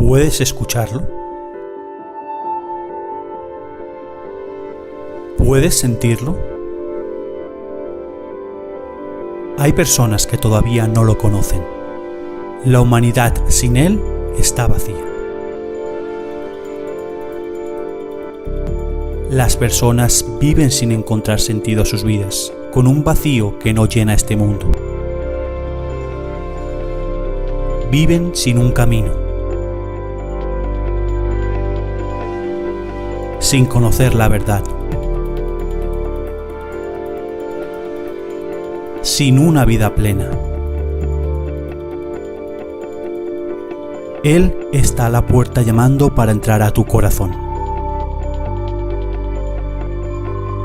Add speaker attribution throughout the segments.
Speaker 1: ¿Puedes escucharlo? ¿Puedes sentirlo? Hay personas que todavía no lo conocen. La humanidad sin Él está vacía. Las personas viven sin encontrar sentido a sus vidas, con un vacío que no llena este mundo. Viven sin un camino, sin conocer la verdad, sin una vida plena. Él está a la puerta llamando para entrar a tu corazón.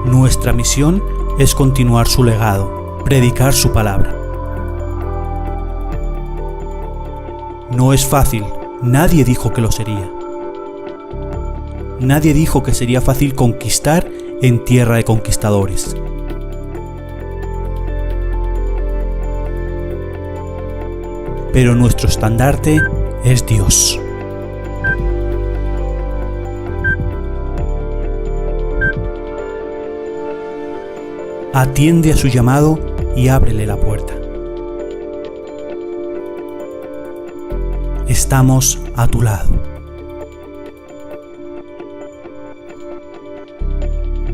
Speaker 1: Nuestra misión es continuar su legado, predicar su palabra. No es fácil, nadie dijo que lo sería. Nadie dijo que sería fácil conquistar en tierra de conquistadores. Pero nuestro estandarte es Dios. Atiende a su llamado y ábrele la puerta. Estamos a tu lado.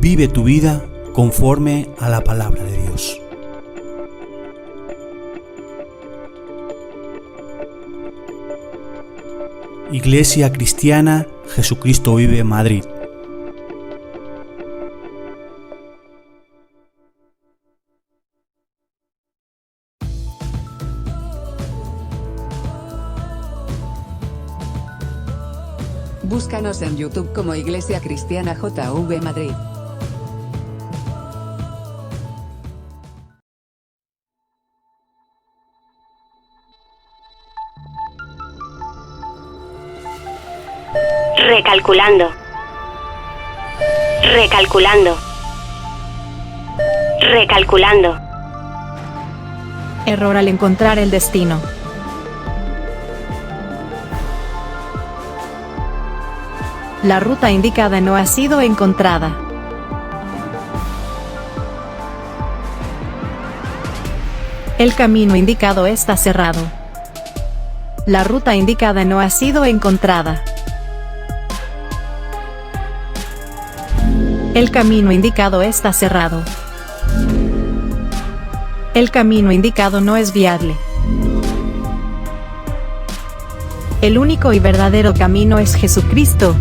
Speaker 1: Vive tu vida conforme a la palabra de Dios. Iglesia Cristiana Jesucristo Vive Madrid.
Speaker 2: Búscanos en YouTube como Iglesia Cristiana JV Madrid.
Speaker 3: Recalculando. Recalculando. Recalculando.
Speaker 4: Error al encontrar el destino. La ruta indicada no ha sido encontrada. El camino indicado está cerrado. La ruta indicada no ha sido encontrada. El camino indicado está cerrado. El camino indicado no es viable. El único y verdadero camino es Jesucristo.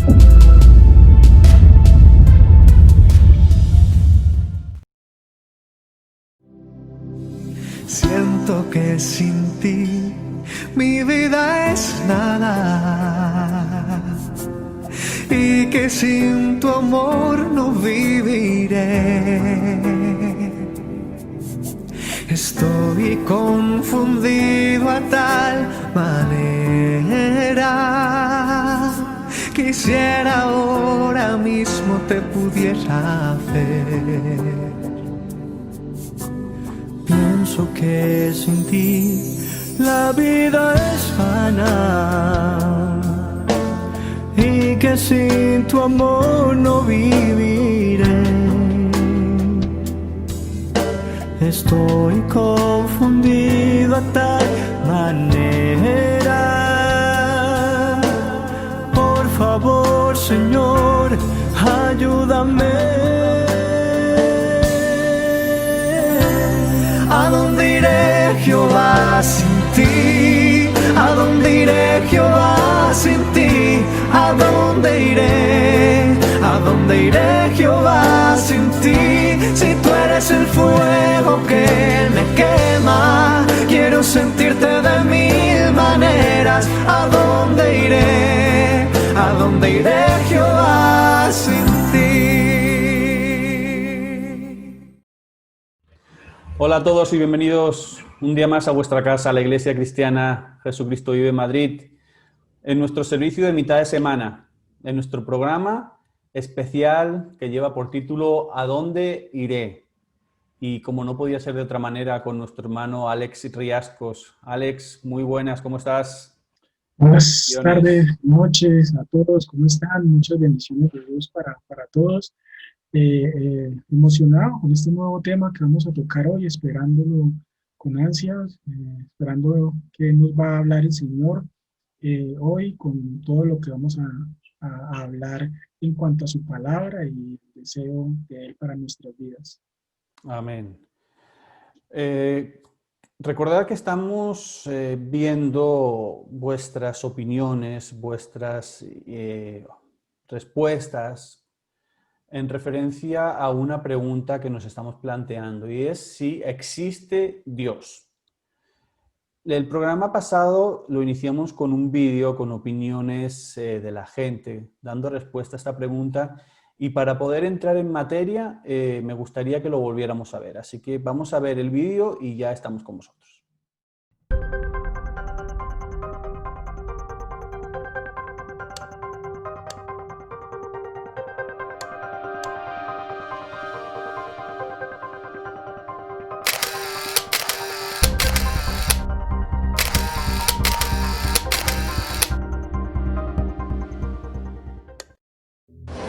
Speaker 5: Siento que sin ti mi vida es nada y que sin tu amor no viviré. Estoy confundido a tal manera. Quisiera ahora mismo te pudiera ver. Pienso que sin ti la vida es vana y que sin tu amor no viviré. Estoy confundido a tal manera. Por favor, Señor, ayúdame. ¿A dónde iré, Jehová, sin ti? ¿A dónde iré, Jehová, sin ti? ¿A dónde iré? ¿A dónde iré, Jehová, sin ti? Si tú eres el fuego que me quema, quiero sentirte de mil maneras. ¿A dónde iré? ¿A dónde iré, Jehová, sin ti?
Speaker 6: Hola a todos y bienvenidos un día más a vuestra casa, la Iglesia Cristiana Jesucristo Vive Madrid, en nuestro servicio de mitad de semana, en nuestro programa especial que lleva por título ¿A dónde iré? Y como no podía ser de otra manera, con nuestro hermano Alex Riascos. Alex, muy buenas, ¿cómo estás?
Speaker 3: Buenas tardes, noches a todos, ¿cómo están? Muchas bendiciones de Dios para todos. Emocionado con este nuevo tema que vamos a tocar hoy, esperándolo con ansias, esperando que nos va a hablar el Señor hoy con todo lo que vamos a hablar en cuanto a su palabra y el deseo de Él para nuestras vidas.
Speaker 6: Amén. Recordad que estamos viendo vuestras opiniones, vuestras respuestas en referencia a una pregunta que nos estamos planteando, y es si existe Dios. El programa pasado lo iniciamos con un vídeo con opiniones de la gente, dando respuesta a esta pregunta, y para poder entrar en materia me gustaría que lo volviéramos a ver. Así que vamos a ver el vídeo y ya estamos con vosotros.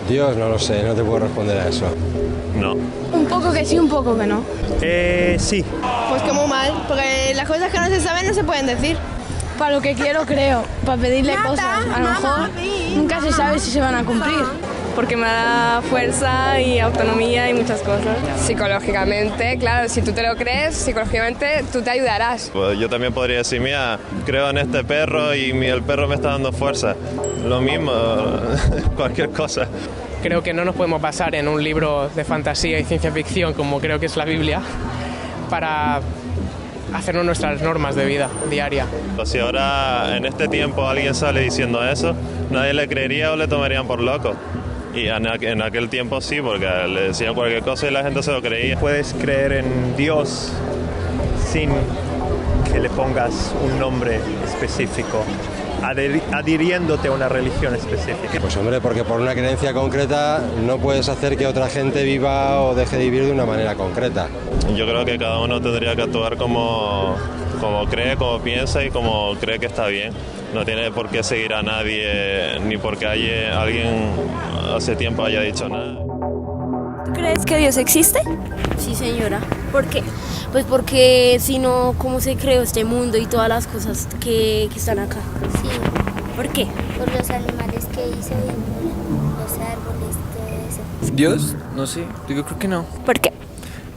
Speaker 7: Dios, no lo sé, no te puedo responder a eso.
Speaker 8: No.
Speaker 9: Un poco que sí, un poco que no.
Speaker 8: Sí.
Speaker 9: Pues que muy mal, porque las cosas que no se saben no se pueden decir. Para lo que quiero, creo. Para pedirle cosas. A lo mejor nunca se sabe si se van a cumplir.
Speaker 10: Porque me da fuerza y autonomía y muchas cosas.
Speaker 11: Psicológicamente, claro, si tú te lo crees, psicológicamente tú te ayudarás.
Speaker 8: Pues yo también podría decir, mira, creo en este perro y el perro me está dando fuerza. Lo mismo, cualquier cosa.
Speaker 12: Creo que no nos podemos basar en un libro de fantasía y ciencia ficción como creo que es la Biblia para hacernos nuestras normas de vida diaria.
Speaker 8: Si ahora en este tiempo alguien sale diciendo eso, nadie le creería o le tomarían por loco. Y en aquel tiempo sí, porque le decían cualquier cosa y la gente se lo creía.
Speaker 13: Puedes creer en Dios sin que le pongas un nombre específico, adhiriéndote a una religión específica.
Speaker 7: Pues hombre, porque por una creencia concreta no puedes hacer que otra gente viva o deje de vivir de una manera concreta.
Speaker 8: Yo creo que cada uno tendría que actuar como cree, como piensa y como cree que está bien. No tiene por qué seguir a nadie, ni porque alguien hace tiempo haya dicho nada.
Speaker 14: ¿Tú crees que Dios existe?
Speaker 15: Sí, señora.
Speaker 14: ¿Por qué?
Speaker 15: Pues porque si no, ¿cómo se creó este mundo y todas las cosas que están acá?
Speaker 14: Sí. ¿Por qué?
Speaker 15: Por los animales que hizo, los árboles, todo eso.
Speaker 16: ¿Dios? No sé, yo creo que no.
Speaker 14: ¿Por qué?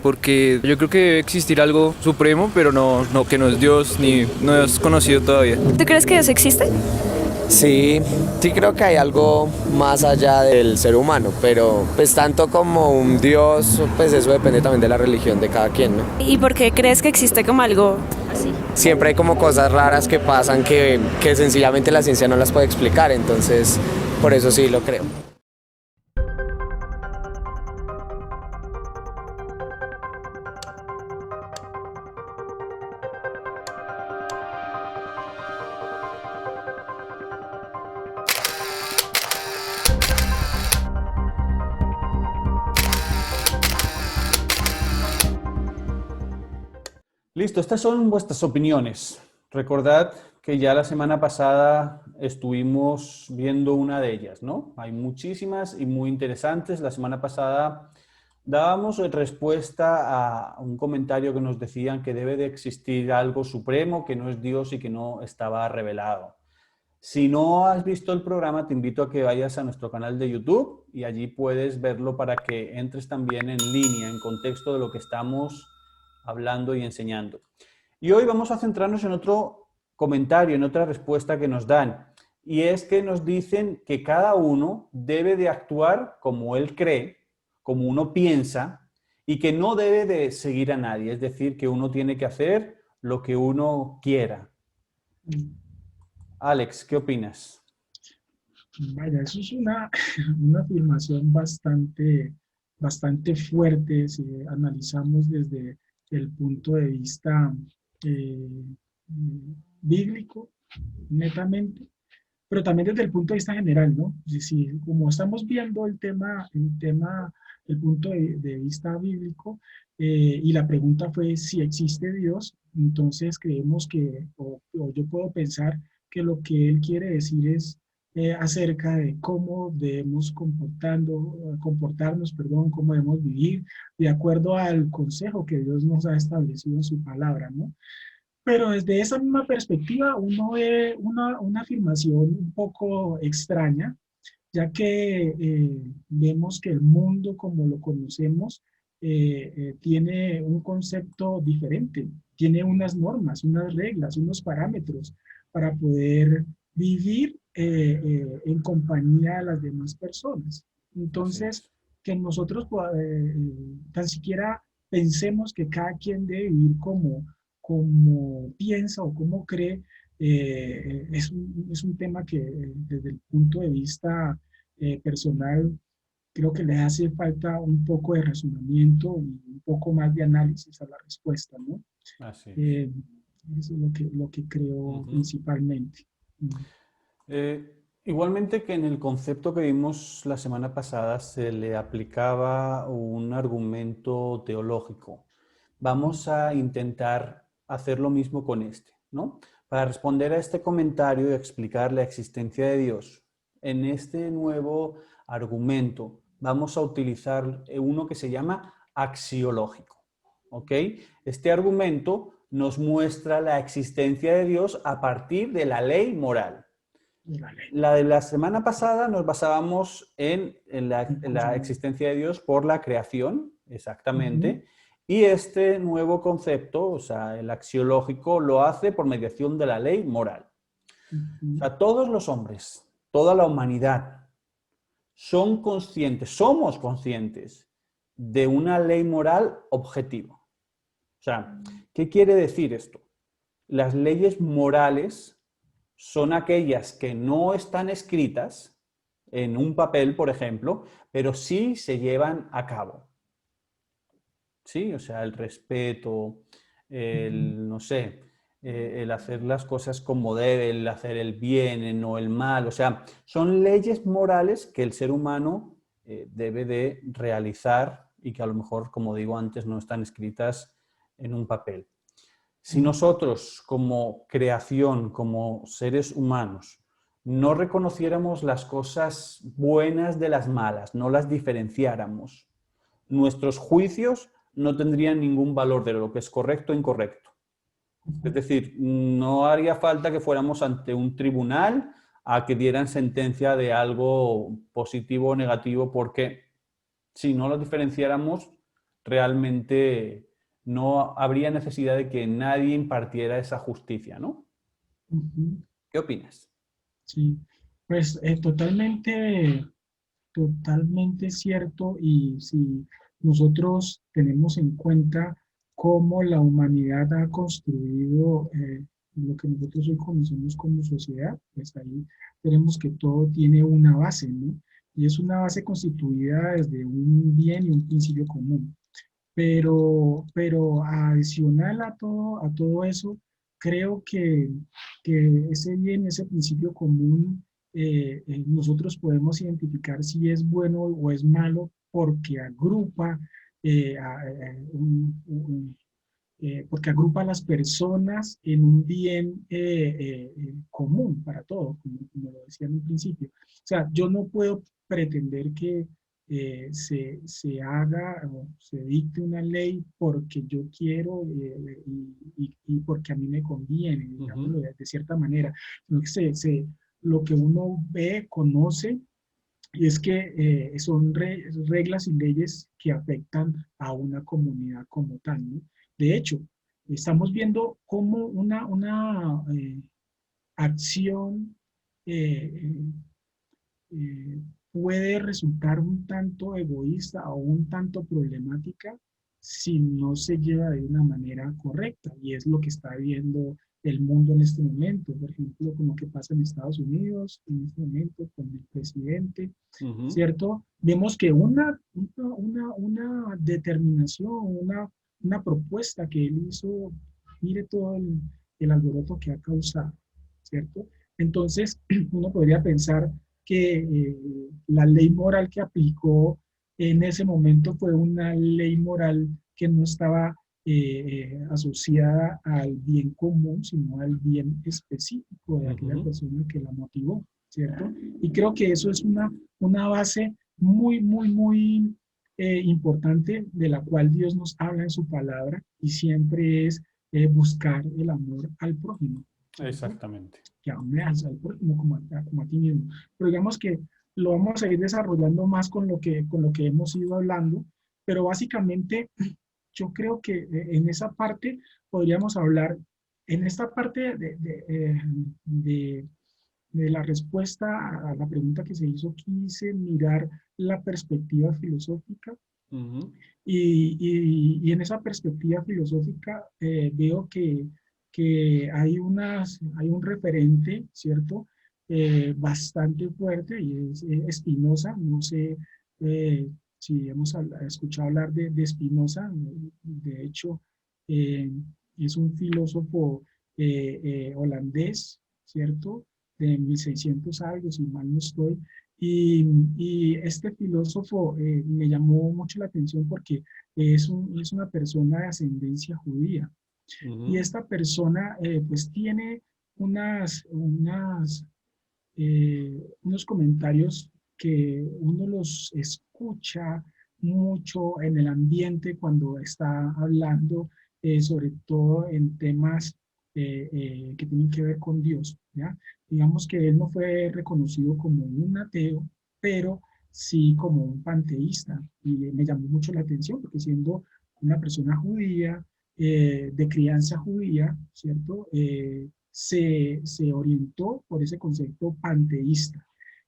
Speaker 16: Porque yo creo que debe existir algo supremo, pero no que no es Dios ni no es conocido todavía.
Speaker 14: ¿Tú crees que Dios existe?
Speaker 17: Sí creo que hay algo más allá del ser humano, pero pues tanto como un Dios, pues eso depende también de la religión de cada quien, ¿no?
Speaker 14: ¿Y por qué crees que existe como algo así?
Speaker 17: Siempre hay como cosas raras que pasan que sencillamente la ciencia no las puede explicar, entonces por eso sí lo creo.
Speaker 6: Listo, estas son vuestras opiniones. Recordad que ya la semana pasada estuvimos viendo una de ellas, ¿no? Hay muchísimas y muy interesantes. La semana pasada dábamos respuesta a un comentario que nos decían que debe de existir algo supremo, que no es Dios y que no estaba revelado. Si no has visto el programa, te invito a que vayas a nuestro canal de YouTube y allí puedes verlo para que entres también en línea, en contexto de lo que estamos hablando y enseñando. Y hoy vamos a centrarnos en otro comentario, en otra respuesta que nos dan. Y es que nos dicen que cada uno debe de actuar como él cree, como uno piensa, y que no debe de seguir a nadie. Es decir, que uno tiene que hacer lo que uno quiera. Alex, ¿qué opinas?
Speaker 3: Vaya, eso es una afirmación bastante fuerte si analizamos desde el punto de vista bíblico, netamente, pero también desde el punto de vista general, ¿no? Si, como estamos viendo el punto de vista bíblico, y la pregunta fue si existe Dios, entonces creemos que, o yo puedo pensar lo que él quiere decir es acerca de cómo debemos comportarnos, cómo debemos vivir de acuerdo al consejo que Dios nos ha establecido en su palabra, ¿no? Pero desde esa misma perspectiva uno ve una afirmación un poco extraña, ya que vemos que el mundo como lo conocemos tiene un concepto diferente, tiene unas normas, unas reglas, unos parámetros para poder vivir en compañía de las demás personas. Entonces, que nosotros tan siquiera pensemos que cada quien debe vivir como piensa o como cree, es un tema que desde el punto de vista personal creo que le hace falta un poco de razonamiento y un poco más de análisis a la respuesta, ¿no?
Speaker 6: Así es.
Speaker 3: Eso es lo que creo principalmente.
Speaker 6: Igualmente que en el concepto que vimos la semana pasada se le aplicaba un argumento teológico. Vamos a intentar hacer lo mismo con este, ¿no? Para responder a este comentario y explicar la existencia de Dios, en este nuevo argumento vamos a utilizar uno que se llama axiológico, ¿ok? Este argumento nos muestra la existencia de Dios a partir de la ley moral. La de la semana pasada nos basábamos en la existencia de Dios por la creación, exactamente, y este nuevo concepto, o sea, el axiológico, lo hace por mediación de la ley moral. O sea, todos los hombres, toda la humanidad, somos conscientes de una ley moral objetiva. O sea, ¿qué quiere decir esto? Las leyes morales son aquellas que no están escritas en un papel, por ejemplo, pero sí se llevan a cabo. Sí, o sea, el respeto, no sé, el hacer las cosas como debe, el hacer el bien, no el mal. O sea, son leyes morales que el ser humano debe de realizar y que a lo mejor, como digo antes, no están escritas en un papel. Si nosotros como creación, como seres humanos, no reconociéramos las cosas buenas de las malas, no las diferenciáramos, nuestros juicios no tendrían ningún valor de lo que es correcto o incorrecto. Es decir, no haría falta que fuéramos ante un tribunal a que dieran sentencia de algo positivo o negativo, porque si no lo diferenciáramos, realmente no habría necesidad de que nadie impartiera esa justicia, ¿no? ¿Qué opinas?
Speaker 3: Sí, pues totalmente cierto, y si nosotros tenemos en cuenta cómo la humanidad ha construido lo que nosotros hoy conocemos como sociedad, pues ahí tenemos que todo tiene una base, ¿no? Y es una base constituida desde un bien y un principio común. Pero adicional a todo eso, creo que ese bien, ese principio común, nosotros podemos identificar si es bueno o es malo porque agrupa a las personas en un bien común para todos, como lo decía en un principio. O sea, yo no puedo pretender que se haga o se dicte una ley porque yo quiero y porque a mí me conviene, digámoslo de cierta manera. Sino que lo que uno ve, conoce, y es que son reglas y leyes que afectan a una comunidad como tal, ¿no? De hecho, estamos viendo cómo una acción puede resultar un tanto egoísta o un tanto problemática si no se lleva de una manera correcta. Y es lo que está viendo el mundo en este momento, por ejemplo, con lo que pasa en Estados Unidos en este momento con el presidente, ¿cierto? Vemos que una determinación, una propuesta que él hizo, mire todo el alboroto que ha causado, ¿cierto? Entonces, uno podría pensar que la ley moral que aplicó en ese momento fue una ley moral que no estaba asociada al bien común, sino al bien específico de aquella persona que la motivó, ¿cierto? Y creo que eso es una base muy, muy, muy importante de la cual Dios nos habla en su palabra y siempre es buscar el amor al prójimo. ¿Cierto?
Speaker 6: Exactamente.
Speaker 3: Que ames al prójimo como a ti mismo. Pero digamos que lo vamos a ir desarrollando más con lo que hemos ido hablando, pero básicamente yo creo que en esa parte podríamos hablar, en esta parte de la respuesta a la pregunta que se hizo, quise mirar la perspectiva filosófica. Y en esa perspectiva filosófica veo que hay un referente, ¿cierto? Bastante fuerte, y es Spinoza. No sé si hemos escuchado hablar de Spinoza. De hecho, es un filósofo holandés, ¿cierto? De 1600 algo, si mal no estoy. Y este filósofo me llamó mucho la atención porque es una persona de ascendencia judía. Y esta persona pues tiene unos comentarios que uno los escucha mucho en el ambiente cuando está hablando, sobre todo en temas que tienen que ver con Dios, ¿ya? Digamos que él no fue reconocido como un ateo, pero sí como un panteísta. Y me llamó mucho la atención porque siendo una persona judía, de crianza judía, ¿cierto? Se orientó por ese concepto panteísta.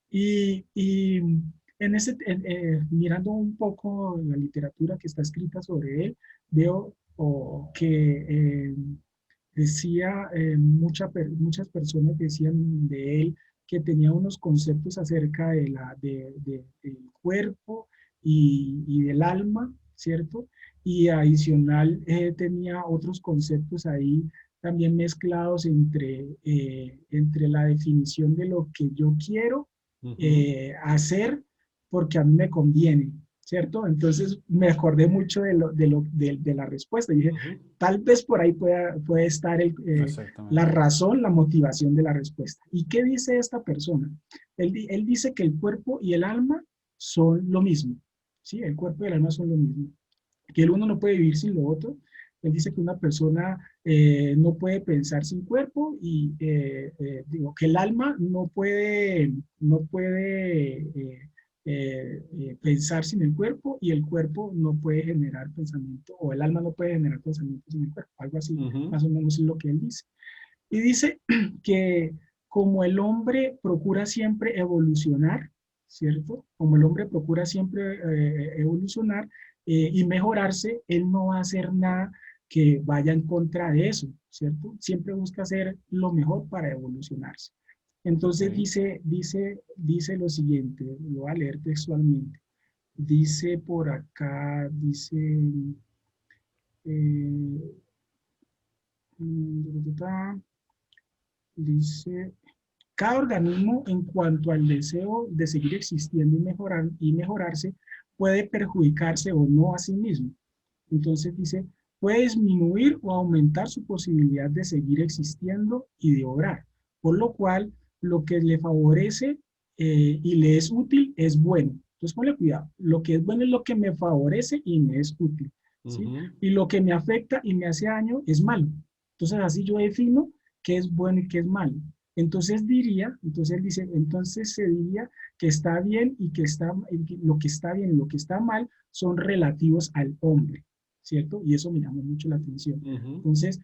Speaker 3: Y mirando un poco la literatura que está escrita sobre él, veo que decía, muchas personas decían de él que tenía unos conceptos acerca del cuerpo y del alma, ¿cierto? Y adicional tenía otros conceptos ahí también mezclados entre la definición de lo que yo quiero hacer porque a mí me conviene, ¿cierto? Entonces me acordé mucho de la respuesta. Y dije, tal vez por ahí puede estar la razón, la motivación de la respuesta. ¿Y qué dice esta persona? Él dice que el cuerpo y el alma son lo mismo, ¿sí? El cuerpo y el alma son lo mismo. Que el uno no puede vivir sin lo otro. Él dice que una persona no puede pensar sin cuerpo y digo que el alma no puede pensar sin el cuerpo y el cuerpo no puede generar pensamiento, o el alma no puede generar pensamiento sin el cuerpo, algo así, más o menos es lo que él dice. Y dice que como el hombre procura siempre evolucionar, ¿cierto? Como el hombre procura siempre evolucionar y mejorarse, él no va a hacer nada que vaya en contra de eso, ¿cierto? Siempre busca hacer lo mejor para evolucionarse. Entonces dice lo siguiente, lo voy a leer textualmente. Dice por acá, dice, cada organismo en cuanto al deseo de seguir existiendo y mejorarse puede perjudicarse o no a sí mismo. Entonces dice, puede disminuir o aumentar su posibilidad de seguir existiendo y de obrar, por lo cual lo que le favorece y le es útil es bueno. Entonces ponle cuidado, lo que es bueno es lo que me favorece y me es útil, ¿sí? Y lo que me afecta y me hace daño es malo. Entonces así yo defino qué es bueno y qué es malo. Entonces él dice, entonces se diría que está bien y que lo que está bien y lo que está mal son relativos al hombre, ¿cierto? Y eso me llamó mucho la atención. Entonces,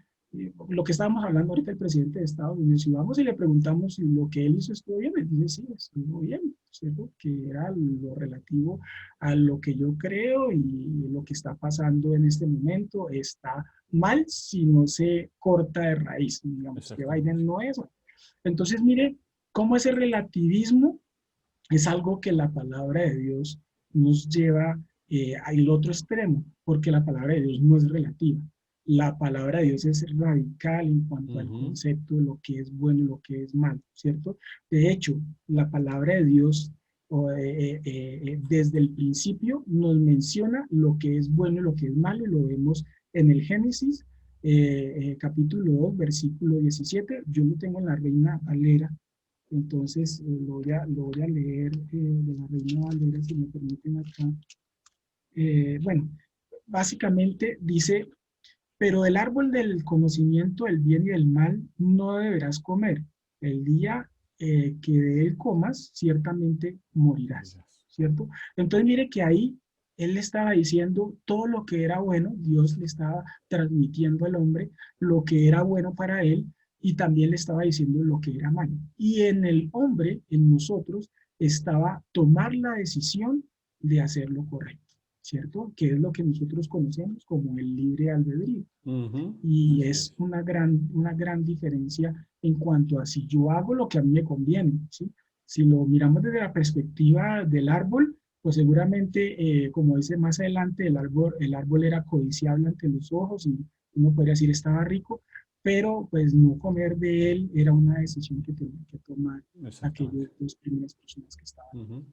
Speaker 3: lo que estábamos hablando ahorita, el presidente de Estados Unidos, si vamos y le preguntamos si lo que él hizo estuvo bien, él dice, sí, estuvo bien, ¿cierto? Que era lo relativo a lo que yo creo y lo que está pasando en este momento está mal si no se corta de raíz, digamos, que Biden no es. Entonces, mire cómo ese relativismo es algo que la palabra de Dios nos lleva al otro extremo, porque la palabra de Dios no es relativa. La palabra de Dios es radical en cuanto al concepto de lo que es bueno y lo que es malo, ¿cierto? De hecho, la palabra de Dios desde el principio nos menciona lo que es bueno y lo que es malo, y lo vemos en el Génesis, capítulo 2, versículo 17. Yo lo tengo en la Reina Valera, entonces lo voy a leer de la Reina Valera, si me permiten acá. Bueno, básicamente dice: pero del árbol del conocimiento del bien y del mal no deberás comer. El día que de él comas, ciertamente morirás, ¿cierto? Entonces mire que ahí él le estaba diciendo todo lo que era bueno, Dios le estaba transmitiendo al hombre lo que era bueno para él, y también le estaba diciendo lo que era malo. Y en el hombre, en nosotros, estaba tomar la decisión de hacer lo correcto, ¿cierto? Que es lo que nosotros conocemos como el libre albedrío. Y es una gran diferencia en cuanto a si yo hago lo que a mí me conviene, ¿sí? Si lo miramos desde la perspectiva del árbol, pues seguramente, como dice más adelante, el árbol era codiciable ante los ojos y uno podría decir estaba rico, pero pues no comer de él era una decisión que tenían que tomar aquellas dos primeras personas que estaban.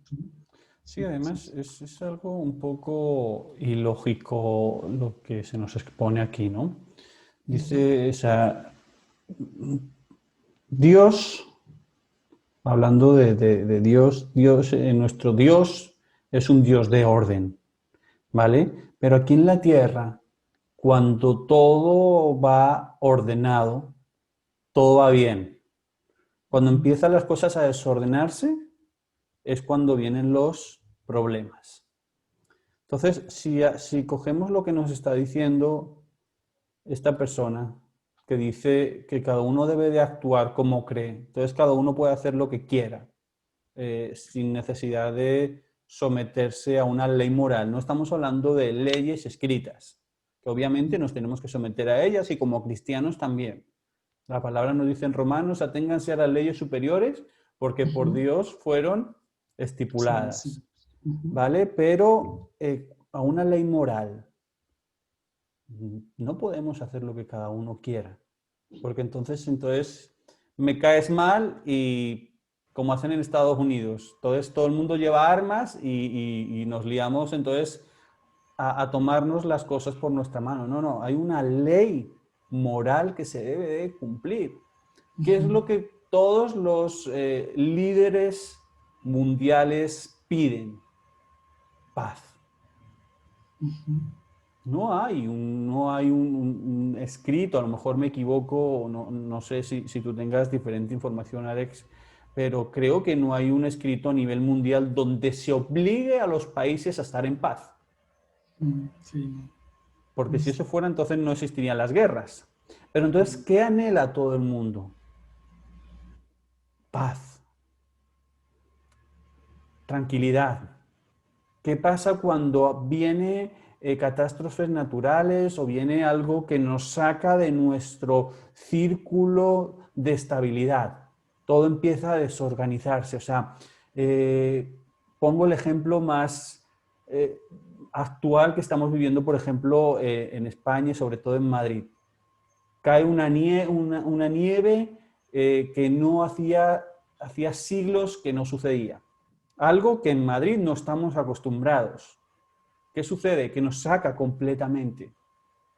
Speaker 6: Sí, además es algo un poco ilógico lo que se nos expone aquí, ¿no? Dice, o sea, Dios, hablando de Dios, nuestro Dios es un Dios de orden, ¿vale? Pero aquí en la tierra, cuando todo va ordenado, todo va bien. Cuando empiezan las cosas a desordenarse, es cuando vienen los problemas. Entonces, si cogemos lo que nos está diciendo esta persona, que dice que cada uno debe de actuar como cree, entonces cada uno puede hacer lo que quiera, sin necesidad de someterse a una ley moral. No estamos hablando de leyes escritas, que obviamente nos tenemos que someter a ellas, y como cristianos también. La palabra nos dice en Romanos: aténganse a las leyes superiores, porque por Dios fueron estipuladas, ¿vale? Pero a una ley moral no podemos hacer lo que cada uno quiera, porque entonces me caes mal, y como hacen en Estados Unidos, entonces todo el mundo lleva armas y nos liamos entonces a tomarnos las cosas por nuestra mano. No, hay una ley moral que se debe de cumplir. ¿Qué es lo que todos los líderes mundiales piden? Paz. No hay un escrito, a lo mejor me equivoco, no sé si tú tengas diferente información, Alex, pero creo que no hay un escrito a nivel mundial donde se obligue a los países a estar en paz.
Speaker 3: Sí.
Speaker 6: Porque si eso fuera, entonces no existirían las guerras. Pero entonces, ¿qué anhela todo el mundo? Paz. Tranquilidad. ¿Qué pasa cuando viene catástrofes naturales o viene algo que nos saca de nuestro círculo de estabilidad? Todo empieza a desorganizarse. O sea, pongo el ejemplo más actual que estamos viviendo, por ejemplo, en España y sobre todo en Madrid. Cae una nieve que no hacía siglos que no sucedía. Algo que en Madrid no estamos acostumbrados. ¿Qué sucede? Que nos saca completamente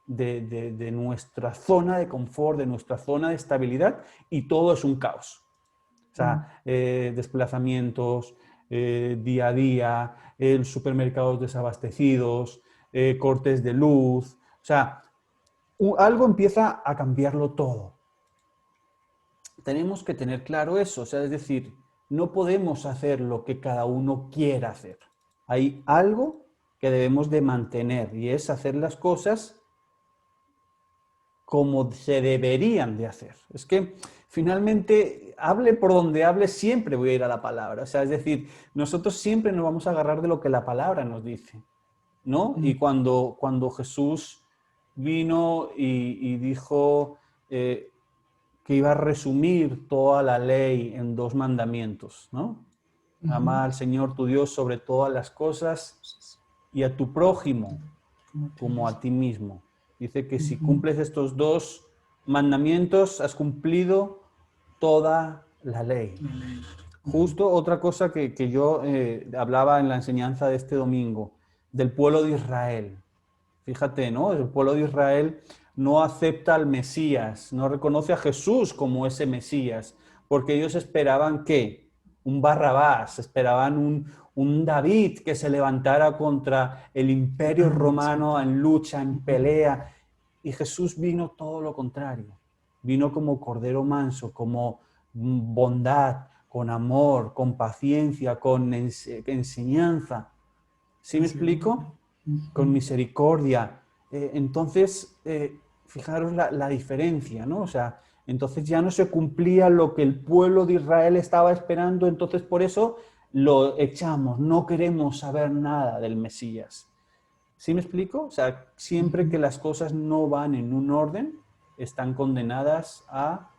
Speaker 6: de nuestra zona de confort, de nuestra zona de estabilidad, y todo es un caos. O sea, desplazamientos día a día, supermercados desabastecidos, cortes de luz. O sea, algo empieza a cambiarlo todo. Tenemos que tener claro eso. O sea, es decir, no podemos hacer lo que cada uno quiera hacer. Hay algo que debemos de mantener, y es hacer las cosas como se deberían de hacer. Es que finalmente, hable por donde hable, siempre voy a ir a la palabra. O sea, es decir, nosotros siempre nos vamos a agarrar de lo que la palabra nos dice, ¿no? Y cuando Jesús vino y dijo que iba a resumir toda la ley en 2 mandamientos, ¿no? Ama al Señor tu Dios sobre todas las cosas y a tu prójimo como a ti mismo. Dice que si cumples estos 2 mandamientos, has cumplido toda la ley. Justo otra cosa que yo hablaba en la enseñanza de este domingo, del pueblo de Israel. Fíjate, ¿no? El pueblo de Israel no acepta al Mesías, no reconoce a Jesús como ese Mesías, porque ellos esperaban ¿qué? Un Barrabás, esperaban un David que se levantara contra el imperio romano en lucha, en pelea. Y Jesús vino todo lo contrario. Vino como cordero manso, como bondad, con amor, con paciencia, con enseñanza. ¿Sí me explico? Con misericordia. Entonces, fijaros la diferencia, ¿no? O sea, entonces ya no se cumplía lo que el pueblo de Israel estaba esperando, entonces por eso lo echamos, no queremos saber nada del Mesías. ¿Sí me explico? O sea, siempre que las cosas no van en un orden, están condenadas a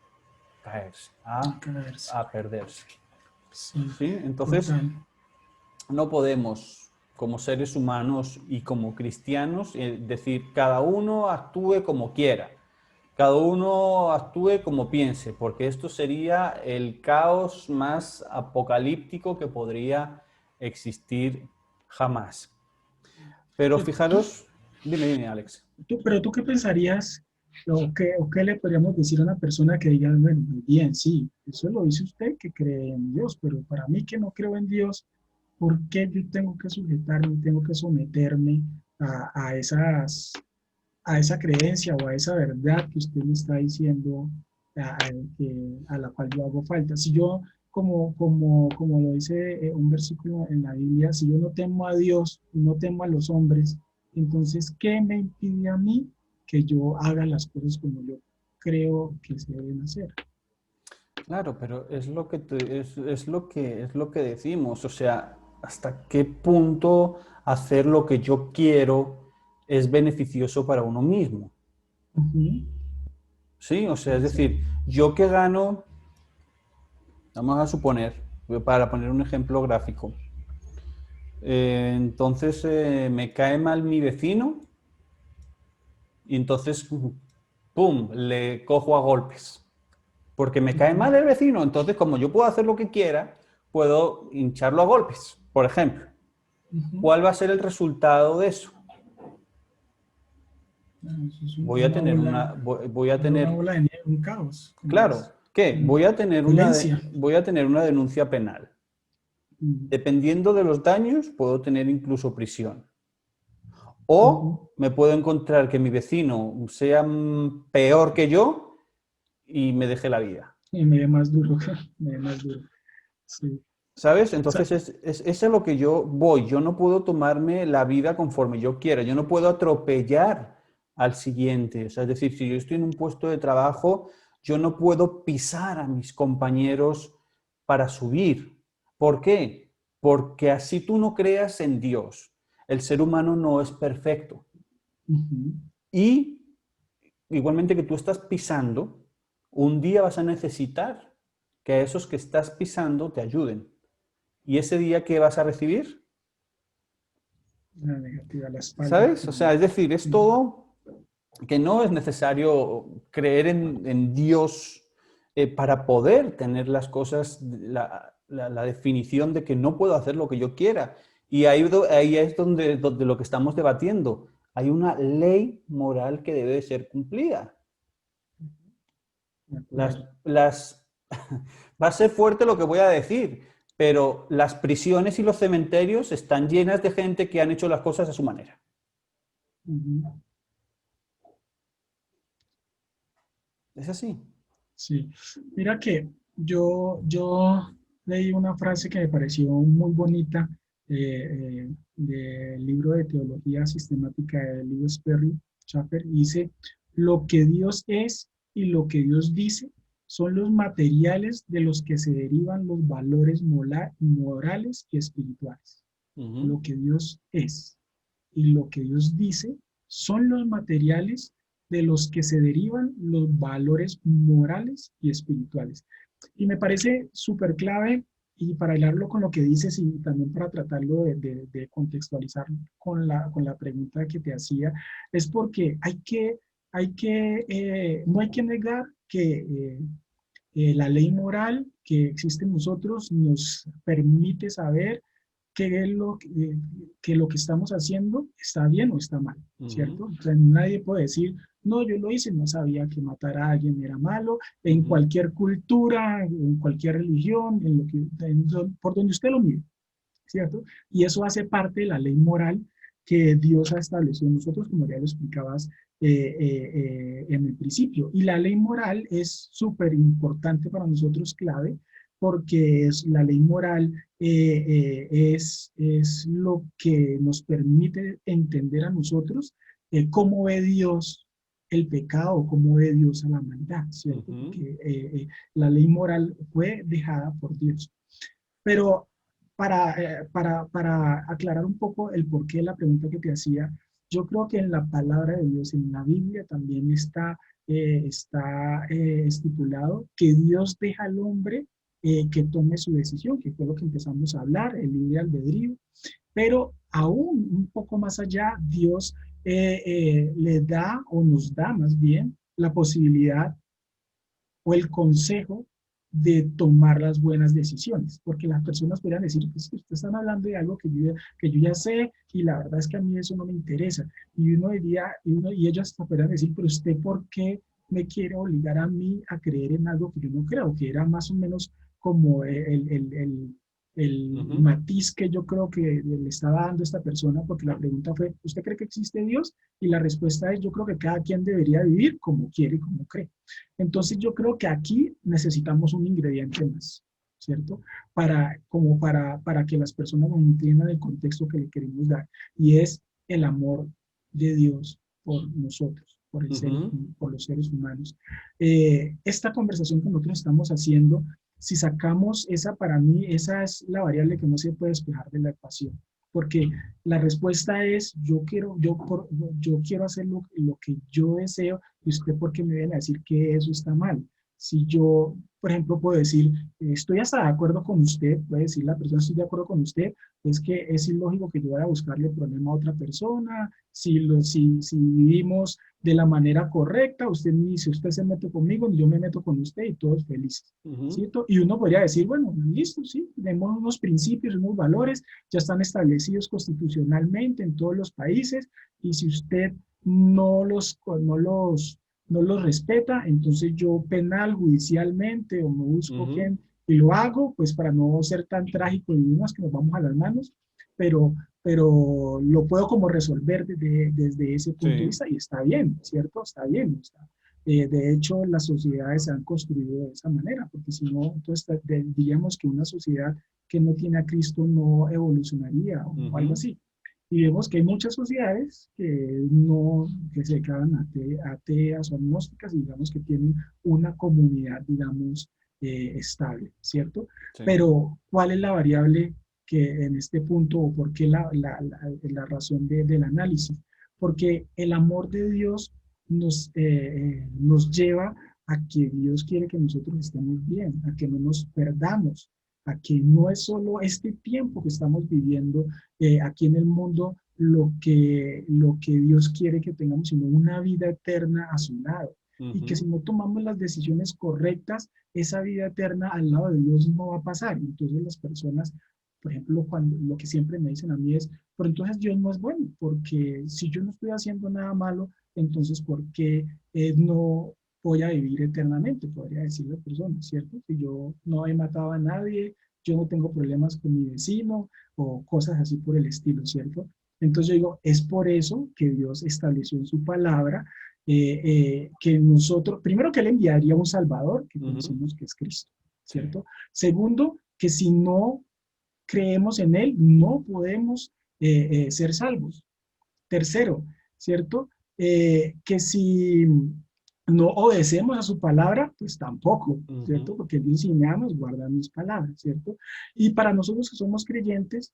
Speaker 6: caerse, a perderse.
Speaker 3: Sí.
Speaker 6: ¿Sí? Entonces, no podemos, como seres humanos y como cristianos, decir cada uno actúe como quiera, cada uno actúe como piense, porque esto sería el caos más apocalíptico que podría existir jamás. Pero fijaros, dime, Alex.
Speaker 3: Pero tú qué pensarías o qué le podríamos decir a una persona que diga, bueno, muy bien, sí, eso lo dice usted que cree en Dios, pero para mí que no creo en Dios, ¿por qué yo tengo que sujetarme, tengo que someterme a esa creencia o a esa verdad que usted me está diciendo a la cual yo hago falta? Si yo, como lo dice un versículo en la Biblia, si yo no temo a Dios, no temo a los hombres, entonces, ¿qué me impide a mí que yo haga las cosas como yo creo que se deben hacer?
Speaker 6: Claro, pero es lo que es lo que decimos, o sea, hasta qué punto hacer lo que yo quiero es beneficioso para uno mismo. Sí, o sea, es decir, yo que gano, vamos a suponer, para poner un ejemplo gráfico, entonces me cae mal mi vecino y entonces, ¡pum!, le cojo a golpes. Porque me cae mal el vecino, entonces como yo puedo hacer lo que quiera, puedo hincharlo a golpes, por ejemplo. ¿Cuál va a ser el resultado de eso? Voy a tener
Speaker 3: una bola de nieve, un caos.
Speaker 6: Claro, ¿qué? Voy a tener una denuncia penal. Dependiendo de los daños, puedo tener incluso prisión. O me puedo encontrar que mi vecino sea peor que yo y me deje la vida.
Speaker 3: Y me dé más duro, Sí.
Speaker 6: ¿Sabes? Entonces es a lo que yo voy. Yo no puedo tomarme la vida conforme yo quiera. Yo no puedo atropellar al siguiente. O sea, es decir, si yo estoy en un puesto de trabajo, yo no puedo pisar a mis compañeros para subir. ¿Por qué? Porque así tú no creas en Dios. El ser humano no es perfecto. Y igualmente que tú estás pisando, un día vas a necesitar que a esos que estás pisando te ayuden. ¿Y ese día qué vas a recibir?
Speaker 3: Una negativa a la espalda.
Speaker 6: ¿Sabes? O sea, es decir, es todo que no es necesario creer en Dios para poder tener las cosas, la definición de que no puedo hacer lo que yo quiera. Y ahí es donde lo que estamos debatiendo. Hay una ley moral que debe de ser cumplida. Va a ser fuerte lo que voy a decir, pero las prisiones y los cementerios están llenas de gente que han hecho las cosas a su manera. ¿Es así?
Speaker 3: Sí. Mira que yo leí una frase que me pareció muy bonita del libro de Teología Sistemática de Lewis Perry Chafer. Dice, lo que Dios es y lo que Dios dice son los materiales de los que se derivan los valores morales y espirituales. Lo que Dios es y lo que Dios dice son los materiales de los que se derivan los valores morales y espirituales. Y me parece súper clave, y para hilarlo con lo que dices y también para tratarlo de contextualizar con la pregunta que te hacía, es porque no hay que negar que La ley moral que existe en nosotros nos permite saber que lo que estamos haciendo está bien o está mal, ¿cierto? O sea, nadie puede decir, no, yo lo hice, no sabía que matar a alguien era malo, en cualquier cultura, en cualquier religión, por donde usted lo mire, ¿cierto? Y eso hace parte de la ley moral que Dios ha establecido en nosotros, como ya lo explicabas en el principio. Y la ley moral es súper importante para nosotros, clave, porque la ley moral es lo que nos permite entender a nosotros cómo ve Dios el pecado, cómo ve Dios a la maldad, ¿cierto? Porque la ley moral fue dejada por Dios. Pero para aclarar un poco el porqué de la pregunta que te hacía, yo creo que en la palabra de Dios, en la Biblia también está estipulado que Dios deja al hombre que tome su decisión, que fue lo que empezamos a hablar, el libre albedrío, pero aún un poco más allá, Dios le da, o nos da más bien, la posibilidad o el consejo de tomar las buenas decisiones, porque las personas podrían decir, pues ustedes están hablando de algo que yo ya sé, y la verdad es que a mí eso no me interesa, y uno diría, y ellos hasta podrían decir, pero usted ¿por qué me quiere obligar a mí a creer en algo que yo no creo? Que era más o menos como el matiz que yo creo que le estaba dando esta persona, porque la pregunta fue, ¿usted cree que existe Dios? Y la respuesta es, yo creo que cada quien debería vivir como quiere y como cree. Entonces yo creo que aquí necesitamos un ingrediente más, ¿cierto? Para que las personas nos entiendan el contexto que le queremos dar, y es el amor de Dios por nosotros, por los seres humanos. Esta conversación que nosotros estamos haciendo, si sacamos esa, para mí, esa es la variable que no se puede despejar de la ecuación, porque la respuesta es, yo quiero hacer lo que yo deseo, y usted ¿por qué me viene a decir que eso está mal? Si yo, por ejemplo, puedo decir, estoy hasta de acuerdo con usted, puede decir la persona, estoy de acuerdo con usted, es que es ilógico que yo vaya a buscarle problema a otra persona, si vivimos de la manera correcta, usted me dice, usted se mete conmigo, yo me meto con usted y todos felices, ¿cierto? Y uno podría decir, bueno, listo, sí, tenemos unos principios, unos valores, ya están establecidos constitucionalmente en todos los países, y si usted no los respeta, entonces yo penal, judicialmente, o me busco quién, y lo hago, pues para no ser tan trágico y demás que nos vamos a las manos, pero lo puedo como resolver desde ese punto de vista, y está bien, ¿cierto? Está bien. De hecho, las sociedades se han construido de esa manera, porque si no, entonces diríamos que una sociedad que no tiene a Cristo no evolucionaría o algo así. Y vemos que hay muchas sociedades que se declaran ateas o agnósticas, y digamos que tienen una comunidad, digamos, estable, ¿cierto? Sí. Pero, ¿cuál es la variable que en este punto, o por qué la razón del análisis? Porque el amor de Dios nos lleva a que Dios quiere que nosotros estemos bien, a que no nos perdamos, a que no es solo este tiempo que estamos viviendo aquí en el mundo lo que Dios quiere que tengamos, sino una vida eterna a su lado. Y que si no tomamos las decisiones correctas, esa vida eterna al lado de Dios no va a pasar. Entonces las personas, por ejemplo, lo que siempre me dicen a mí es, pero entonces Dios no es bueno, porque si yo no estoy haciendo nada malo, entonces ¿por qué no voy a vivir eternamente? Podría decir la persona, ¿cierto? Si yo no he matado a nadie, yo no tengo problemas con mi vecino, o cosas así por el estilo, ¿cierto? Entonces yo digo, es por eso que Dios estableció en su palabra que nosotros, primero, que Él enviaría un Salvador, que conocemos que es Cristo, ¿cierto? Segundo, que si no creemos en Él, no podemos ser salvos. Tercero, ¿cierto? Que si no obedecemos a su palabra, pues tampoco, ¿cierto? Porque Él dice, me amas, guarda mis palabras, ¿cierto? Y para nosotros que somos creyentes,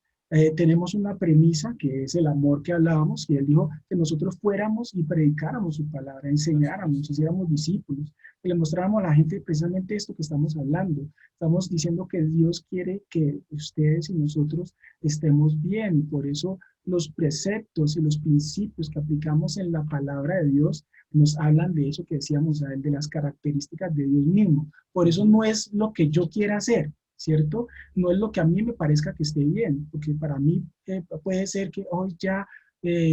Speaker 3: tenemos una premisa que es el amor que hablábamos, y Él dijo que nosotros fuéramos y predicáramos su palabra, enseñáramos, hiciéramos discípulos, que le mostráramos a la gente precisamente esto que estamos hablando. Estamos diciendo que Dios quiere que ustedes y nosotros estemos bien, y por eso los preceptos y los principios que aplicamos en la palabra de Dios nos hablan de eso que decíamos, de las características de Dios mismo. Por eso no es lo que yo quiera hacer, ¿cierto? No es lo que a mí me parezca que esté bien, porque para mí puede ser que hoy ya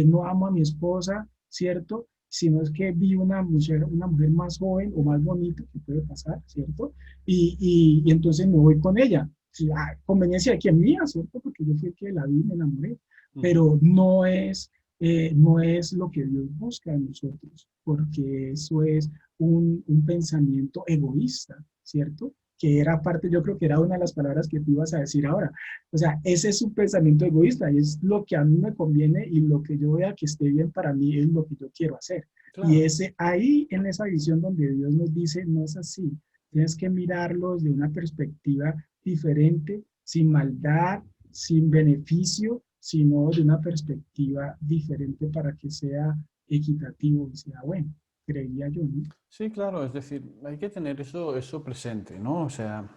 Speaker 3: no amo a mi esposa, ¿cierto? Sino es que vi una mujer más joven o más bonita, que puede pasar, ¿cierto? Y entonces me voy con ella. Conveniencia de quien mía, ¿cierto? Porque yo fui el que la vi y me enamoré. Pero no es lo que Dios busca en nosotros, porque eso es un pensamiento egoísta, ¿cierto? Que era parte, yo creo que era una de las palabras que tú ibas a decir ahora. O sea, ese es un pensamiento egoísta y es lo que a mí me conviene y lo que yo vea que esté bien para mí es lo que yo quiero hacer. Claro. Y ahí en esa visión donde Dios nos dice, no es así. Tienes que mirarlo desde una perspectiva diferente, sin maldad, sin beneficio, sino de una perspectiva diferente para que sea equitativo y sea bueno. Creería yo, ¿no?
Speaker 6: Sí, claro, es decir, hay que tener eso presente, ¿no? O sea,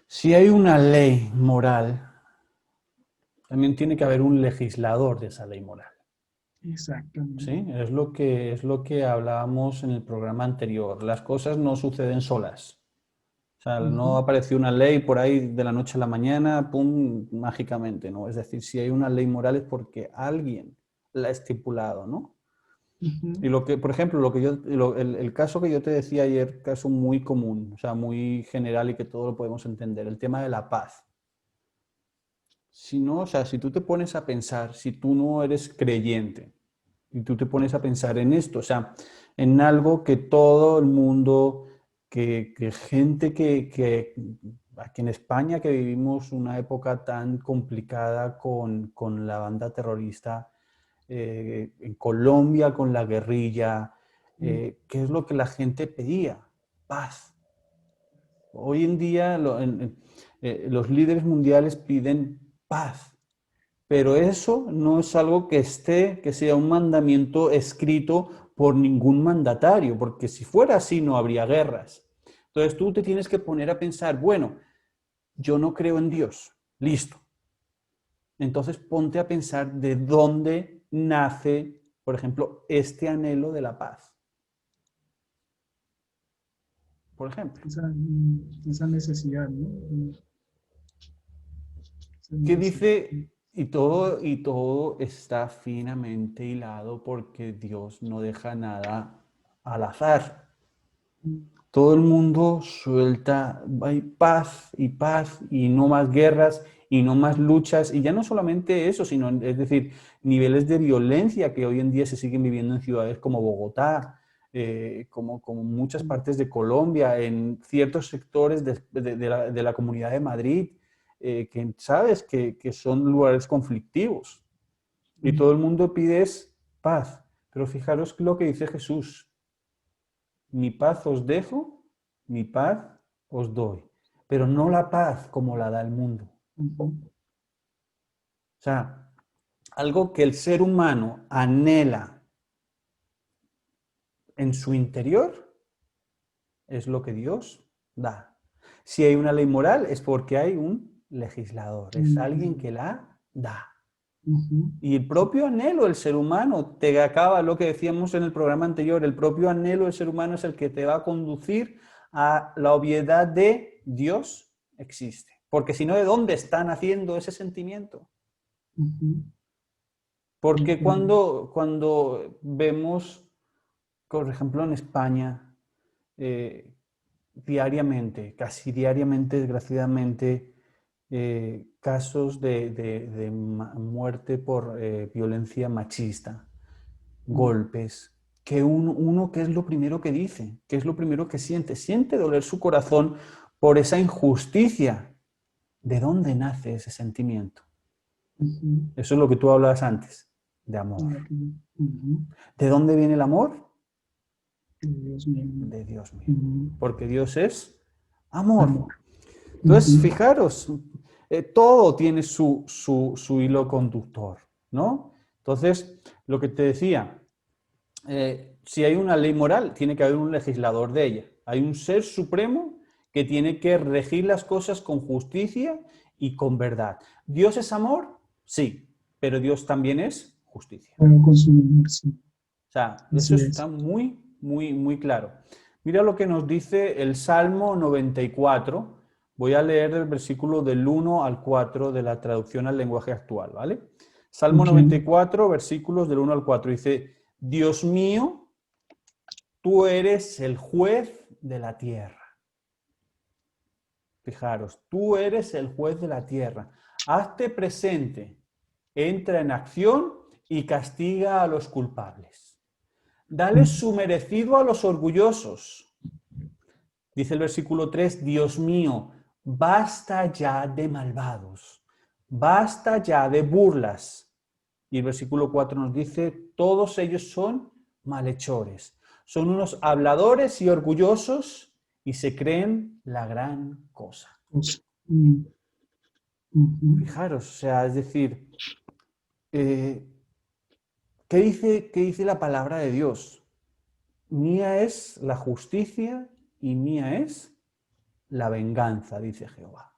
Speaker 6: si hay una ley moral, también tiene que haber un legislador de esa ley moral.
Speaker 3: Exactamente.
Speaker 6: Sí, es lo que hablábamos en el programa anterior. Las cosas no suceden solas. O sea, no apareció una ley por ahí de la noche a la mañana, pum, mágicamente, ¿no? Es decir, si hay una ley moral es porque alguien la ha estipulado, ¿no? Y lo que, por ejemplo, el caso que yo te decía ayer, caso muy común, o sea, muy general y que todo lo podemos entender, el tema de la paz. Si no, o sea, si tú te pones a pensar, si tú no eres creyente, y tú te pones a pensar en esto, o sea, en algo que todo el mundo, que gente que aquí en España, que vivimos una época tan complicada con la banda terrorista, en Colombia con la guerrilla, ¿qué es lo que la gente pedía? Paz. Hoy en día los líderes mundiales piden paz, pero eso no es algo que sea un mandamiento escrito por ningún mandatario, porque si fuera así no habría guerras. Entonces tú te tienes que poner a pensar, bueno, yo no creo en Dios, listo. Entonces ponte a pensar de dónde nace, por ejemplo, este anhelo de la paz. Por ejemplo.
Speaker 3: Esa necesidad, ¿no?
Speaker 6: ¿Qué dice? Y todo está finamente hilado porque Dios no deja nada al azar. Todo el mundo suelta, hay paz y no más guerras y no más luchas, y ya no solamente eso, sino, es decir, niveles de violencia que hoy en día se siguen viviendo en ciudades como Bogotá, como muchas partes de Colombia, en ciertos sectores de la Comunidad de Madrid, que sabes que son lugares conflictivos. Y todo el mundo pide paz. Pero fijaros lo que dice Jesús. Mi paz os dejo, mi paz os doy. Pero no la paz como la da el mundo. O sea, algo que el ser humano anhela en su interior es lo que Dios da. Si hay una ley moral es porque hay un legislador, es alguien que la da. Y el propio anhelo del ser humano, te acaba lo que decíamos en el programa anterior, el propio anhelo del ser humano es el que te va a conducir a la obviedad de Dios existe. Porque si no, ¿de dónde están haciendo ese sentimiento? Porque cuando vemos, por ejemplo, en España, diariamente, casi diariamente, desgraciadamente, casos de muerte por violencia machista, golpes, que uno ¿qué es lo primero que dice? ¿Qué es lo primero que siente? Siente doler su corazón por esa injusticia. ¿De dónde nace ese sentimiento? Eso es lo que tú hablabas antes, de amor. ¿De dónde viene el amor? De Dios mismo. Porque Dios es amor. Entonces, fijaros, todo tiene su hilo conductor, ¿no? Entonces, lo que te decía, si hay una ley moral, tiene que haber un legislador de ella. Hay un ser supremo que tiene que regir las cosas con justicia y con verdad. ¿Dios es amor? Sí, pero Dios también es justicia.
Speaker 3: Pero con su amor, sí.
Speaker 6: O sea,
Speaker 3: Así
Speaker 6: eso
Speaker 3: es.
Speaker 6: está muy claro. Mira lo que nos dice el Salmo 94. Voy a leer el versículo del 1 al 4 de la traducción al lenguaje actual, ¿vale? Salmo 94, versículos del 1 al 4. Dice, Dios mío, tú eres el juez de la tierra. Fijaros, tú eres el juez de la tierra. Hazte presente, entra en acción y castiga a los culpables. Dale su merecido a los orgullosos. Dice el versículo 3, Dios mío, basta ya de malvados, basta ya de burlas. Y el versículo 4 nos dice, todos ellos son malhechores, son unos habladores y orgullosos y se creen la gran cosa. Fijaros, o sea, es decir, ¿qué dice la palabra de Dios? Mía es la justicia y mía es la venganza, dice Jehová.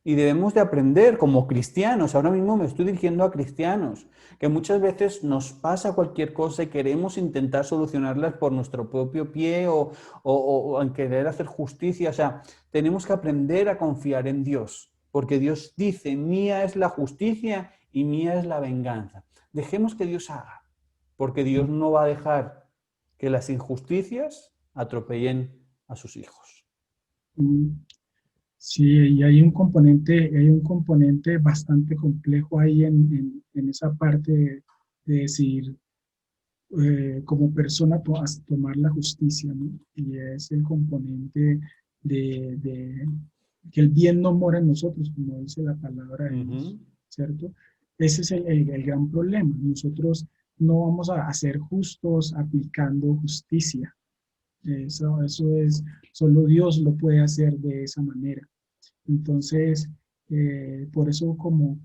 Speaker 6: Y debemos de aprender como cristianos, ahora mismo me estoy dirigiendo a cristianos, que muchas veces nos pasa cualquier cosa y queremos intentar solucionarlas por nuestro propio pie o en querer hacer justicia. O sea, tenemos que aprender a confiar en Dios, porque Dios dice, mía es la justicia y mía es la venganza. Dejemos que Dios haga, porque Dios no va a dejar que las injusticias atropellen a sus hijos.
Speaker 3: Sí, y hay un componente bastante complejo ahí en esa parte de decir, como persona tomar la justicia, ¿no? Y es el componente de que el bien no mora en nosotros, como dice la palabra de Dios, ¿cierto? Ese es el gran problema. Nosotros no vamos a ser justos aplicando justicia. Eso es, solo Dios lo puede hacer de esa manera. Entonces, por eso como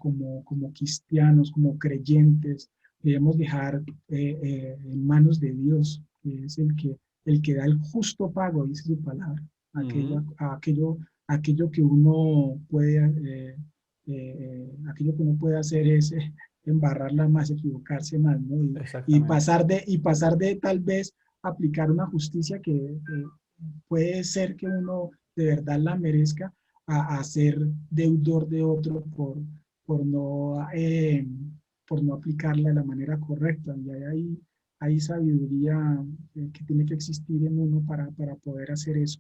Speaker 3: cristianos, como creyentes, debemos dejar en manos de Dios, que es el que da el justo pago, dice su palabra, aquello que uno puede, aquello que uno puede hacer es embarrarla más, equivocarse más, ¿no? Y pasar de tal vez aplicar una justicia que puede ser que uno de verdad la merezca a ser deudor de otro por no aplicarla de la manera correcta. Y hay sabiduría que tiene que existir en uno para poder hacer eso.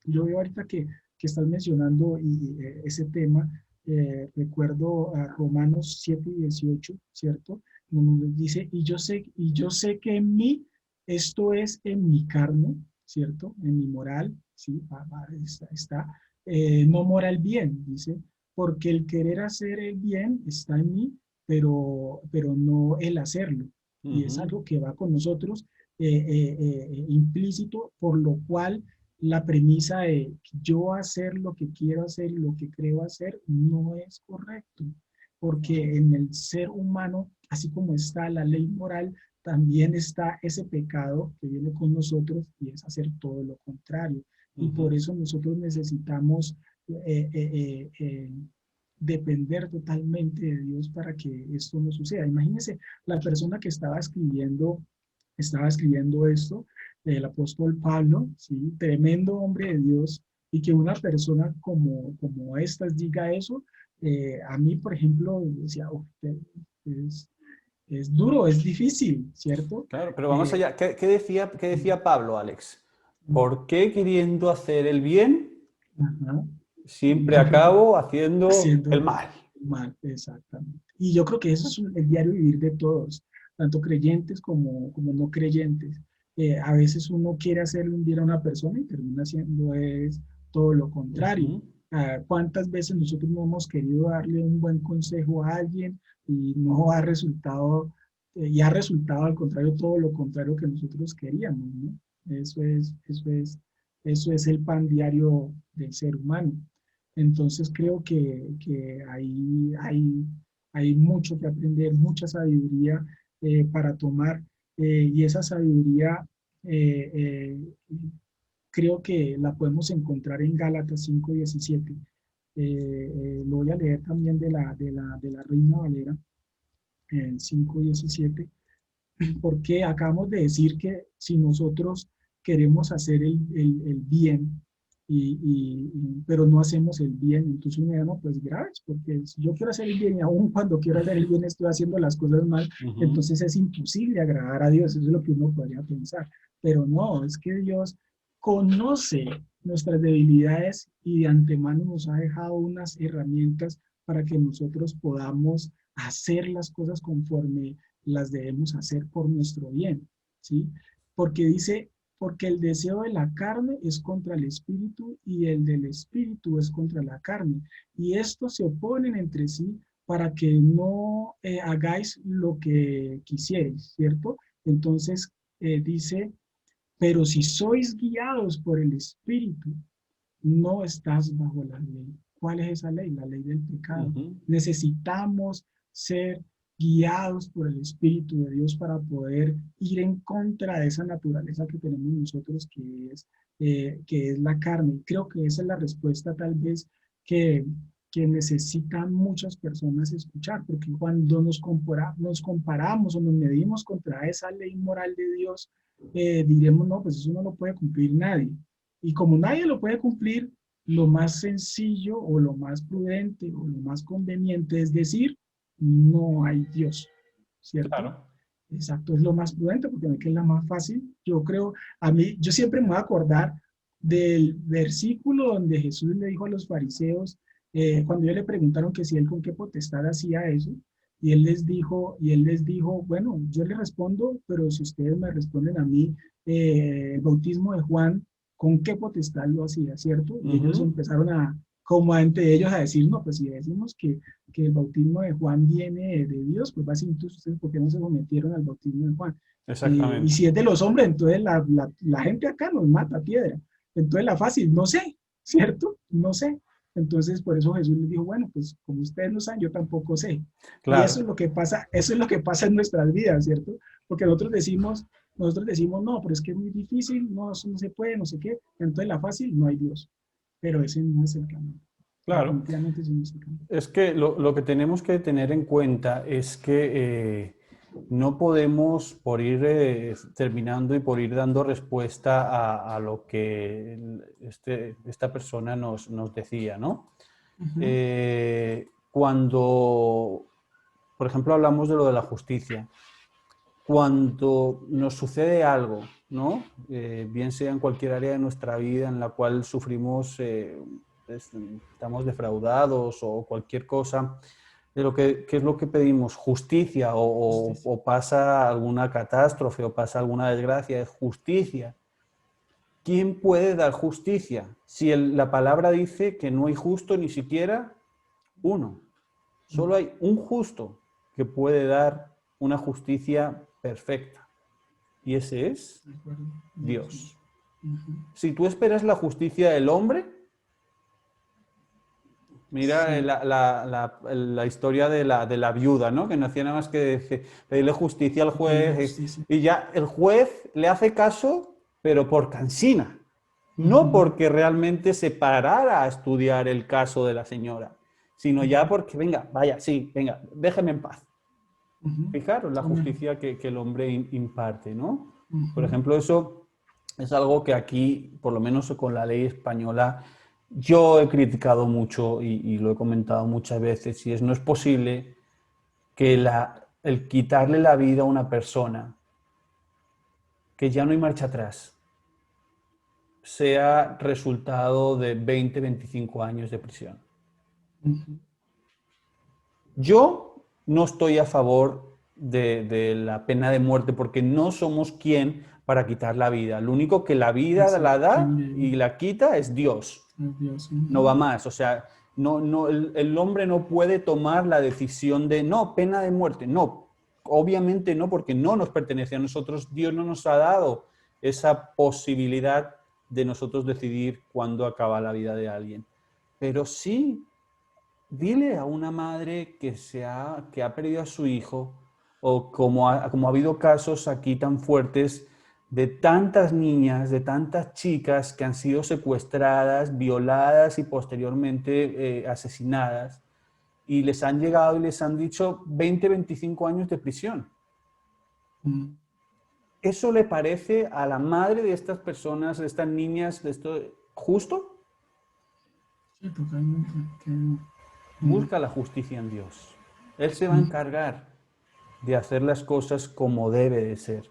Speaker 3: Yo veo ahorita que estás mencionando ese tema, recuerdo a Romanos 7:18, ¿cierto? Donde dice, y yo sé que en mí, esto es en mi carne, ¿cierto? En mi moral, ¿sí? Está no mora el bien, dice, porque el querer hacer el bien está en mí, pero no el hacerlo. Y es algo que va con nosotros implícito, por lo cual la premisa de yo hacer lo que quiero hacer, lo que creo hacer, no es correcto. Porque en el ser humano, así como está la ley moral, también está ese pecado que viene con nosotros y es hacer todo lo contrario. Y por eso nosotros necesitamos depender totalmente de Dios para que esto no suceda. Imagínense la persona que estaba escribiendo esto, el apóstol Pablo, ¿sí? Tremendo hombre de Dios, y que una persona como estas diga eso, a mí, por ejemplo, decía, es duro, es difícil, ¿cierto?
Speaker 6: Claro, pero vamos allá. ¿Qué decía Pablo, Alex? ¿Por qué queriendo hacer el bien, siempre acabo haciendo el mal?
Speaker 3: Mal, exactamente. Y yo creo que eso es el diario vivir de todos, tanto creyentes como no creyentes. A veces uno quiere hacerle un bien a una persona y termina haciendo todo lo contrario. ¿Cuántas veces nosotros no hemos querido darle un buen consejo a alguien y no ha resultado, y ha resultado al contrario, todo lo contrario que nosotros queríamos, ¿no? Eso es el pan diario del ser humano. Entonces creo que hay mucho que aprender, mucha sabiduría para tomar, y esa sabiduría creo que la podemos encontrar en Gálatas 5:17, Lo voy a leer también de la Reina Valera, en 5:17, porque acabamos de decir que si nosotros queremos hacer el bien, pero no hacemos el bien, entonces uno dice, no, pues graves, porque si yo quiero hacer el bien y aún cuando quiero hacer el bien estoy haciendo las cosas mal, entonces es imposible agradar a Dios, eso es lo que uno podría pensar. Pero no, es que Dios conoce nuestras debilidades y de antemano nos ha dejado unas herramientas para que nosotros podamos hacer las cosas conforme las debemos hacer por nuestro bien, ¿sí? Porque dice, porque el deseo de la carne es contra el espíritu y el del espíritu es contra la carne. Y estos se oponen entre sí para que no hagáis lo que quisierais, ¿cierto? Entonces dice, pero si sois guiados por el espíritu, no estás bajo la ley. ¿Cuál es esa ley? La ley del pecado. Necesitamos ser guiados por el Espíritu de Dios para poder ir en contra de esa naturaleza que tenemos nosotros, que es la carne. Creo que esa es la respuesta tal vez que necesitan muchas personas escuchar, porque cuando nos comparamos o nos medimos contra esa ley moral de Dios, diremos, no, pues eso no lo puede cumplir nadie. Y como nadie lo puede cumplir, lo más sencillo o lo más prudente o lo más conveniente es decir, no hay Dios, ¿cierto? Claro. Exacto, es lo más prudente porque no es que es la más fácil. Yo creo, yo siempre me voy a acordar del versículo donde Jesús le dijo a los fariseos, cuando ellos le preguntaron que si él con qué potestad hacía eso, y él les dijo, bueno, yo les respondo, pero si ustedes me responden a mí, el bautismo de Juan, ¿con qué potestad lo hacía, cierto? Y ellos empezaron como entre ellos a decir, no, pues si decimos que el bautismo de Juan viene de Dios, pues básicamente ustedes, ¿por qué no se sometieron al bautismo de Juan?
Speaker 6: Exactamente.
Speaker 3: Y si es de los hombres, entonces la gente acá nos mata a piedra. Entonces la fácil, no sé, ¿cierto? No sé. Entonces por eso Jesús les dijo, bueno, pues como ustedes no saben, yo tampoco sé. Claro. Y eso es lo que pasa en nuestras vidas, ¿cierto? Porque nosotros decimos, no, pero es que es muy difícil, no, eso no se puede, no sé qué. Entonces la fácil, no hay Dios. Pero ese no es el camino.
Speaker 6: Claro.
Speaker 3: Ese no es el camino.
Speaker 6: Es que lo que tenemos que tener en cuenta es que no podemos, por ir terminando y por ir dando respuesta a lo que esta persona nos decía, ¿no? Cuando, por ejemplo, hablamos de lo de la justicia, cuando nos sucede algo, ¿no? Bien sea en cualquier área de nuestra vida en la cual sufrimos, estamos defraudados o cualquier cosa, ¿qué es lo que pedimos? Justicia o pasa alguna catástrofe o pasa alguna desgracia, es justicia. ¿Quién puede dar justicia? Si la palabra dice que no hay justo ni siquiera uno. Solo hay un justo que puede dar una justicia perfecta. Y ese es Dios. Si tú esperas la justicia del hombre, mira sí. la historia de la viuda, ¿no? Que no hacía nada más que pedirle justicia al juez. Y ya el juez le hace caso, pero por cansina. No porque realmente se parara a estudiar el caso de la señora, sino ya porque, venga, vaya, sí, venga, déjeme en paz. Fijaros la justicia que el hombre imparte, ¿no? Por ejemplo, eso es algo que aquí, por lo menos con la ley española, yo he criticado mucho y lo he comentado muchas veces, y no es posible que el quitarle la vida a una persona, que ya no hay marcha atrás, sea resultado de 20, 25 años de prisión. Yo no estoy a favor de la pena de muerte porque no somos quien para quitar la vida. Lo único que la vida la da y la quita es Dios. No va más. O sea, el hombre no puede tomar la decisión de no, pena de muerte. No, obviamente no, porque no nos pertenece a nosotros. Dios no nos ha dado esa posibilidad de nosotros decidir cuándo acaba la vida de alguien. Pero sí, dile a una madre que ha perdido a su hijo, o como ha habido casos aquí tan fuertes de tantas niñas, de tantas chicas que han sido secuestradas, violadas y posteriormente asesinadas, y les han llegado y les han dicho 20, 25 años de prisión. ¿Eso le parece a la madre de estas personas, de estas niñas, de esto, justo?
Speaker 3: Sí, totalmente.
Speaker 6: Busca la justicia en Dios. Él se va a encargar de hacer las cosas como debe de ser.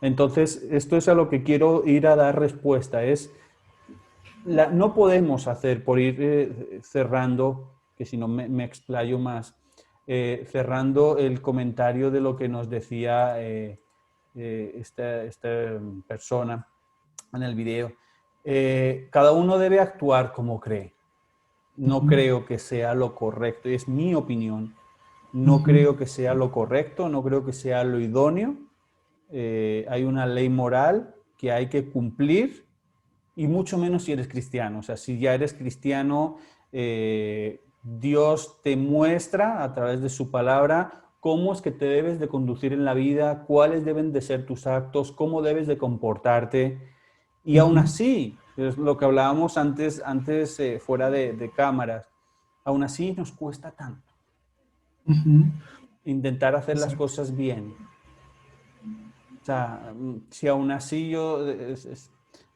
Speaker 6: Entonces, esto es a lo que quiero ir a dar respuesta. No podemos hacer, por ir cerrando, que si no me explayo más, cerrando el comentario de lo que nos decía esta persona en el video. Cada uno debe actuar como cree. No creo que sea lo correcto, es mi opinión. No creo que sea lo correcto, no creo que sea lo idóneo. Hay una ley moral que hay que cumplir, y mucho menos si eres cristiano. O sea, si ya eres cristiano, Dios te muestra a través de su palabra cómo es que te debes de conducir en la vida, cuáles deben de ser tus actos, cómo debes de comportarte. Y aún así, es lo que hablábamos antes fuera de cámaras, aún así nos cuesta tanto intentar hacer las cosas bien. O sea, si aún así yo, en